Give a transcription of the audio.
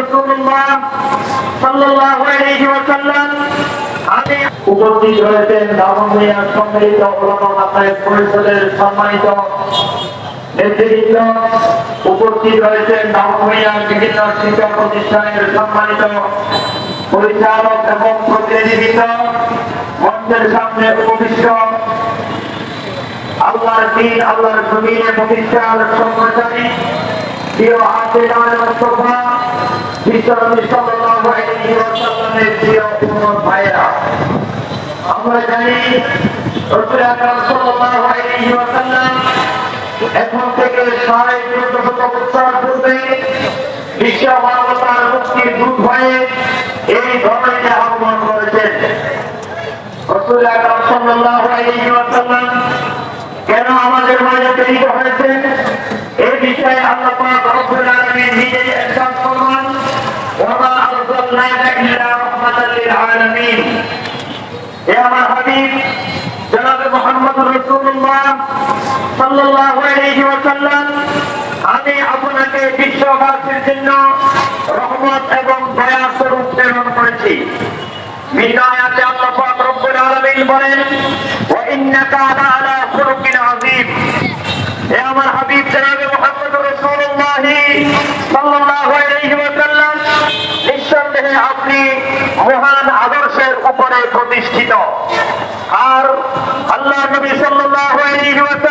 রাসূলুল্লাহ সাল্লাল্লাহু আলাইহি ওয়াসাল্লাম উপস্থিত হয়েছেন দামোদরিয়া সম্মিলিত ওলামা মাসায়েখ পরিষদের সম্মানিত নেতৃবৃন্দ, উপস্থিত হয়েছেন দামোদরিয়ার বিভিন্ন শিক্ষা প্রতিষ্ঠানের সম্মানিত পরিচালক এবং প্রতিনিধিবৃন্দ, মঞ্চের সামনে উপবিষ্ট আল্লাহর দ্বীন আল্লাহর জমিনে প্রতিষ্ঠার সম্মানী প্রিয় হাফেজান মুস্তাফা বিশ্বনবী সাল্লাল্লাহু আলাইহি ওয়াসাল্লামের প্রিয় উম্মত ভাইরা, আমরা জানি রাসূল আকরাম সাল্লাল্লাহু আলাইহি ওয়াসাল্লাম এখন থেকে 1450 বছর পূর্বে বিশ্ব মানবতার মুক্তির দূত হয়ে এই ধর্মকে আহ্বান করেছেন। রাসূল আকরাম সাল্লাল্লাহু আলাইহি ওয়াসাল্লাম কেন আমাদের মাঝে প্রেরিত হয়েছেন এই বিষয়ে আল্লাহ পাক রব্বুল আলামিন নিজেই ইরশাদ ফরমান, ওয়া মা আরসালনাকা ইল্লা রাহমাতাল লিল আলামিন। হে আমার হাবিব জনাব মুহাম্মদুর রাসূলুল্লাহ সাল্লাল্লাহু আলাইহি ওয়াসাল্লাম, আমি আপনাকে বিশ্ববাসীর জন্য রহমত এবং দয়া স্বরূপ প্রেরণ করেছি। বিদায়াতে আল্লাহ পাক রব্বুল আলামিন বলেন, ওয়া ইন্নাকা আলা খুলুকিন আযীম। হে আমার হাবিব জনাব মুহাম্মদুর রাসূলুল্লাহ সাল্লাল্লাহু আলাইহি ওয়াসাল্লাম, নিঃসন্দেহে আপনি মহান আদর্শের উপরে প্রতিষ্ঠিত। আর আল্লাহ নবী সাল্লাল্লাহু আলাইহি ওয়াসাল্লাম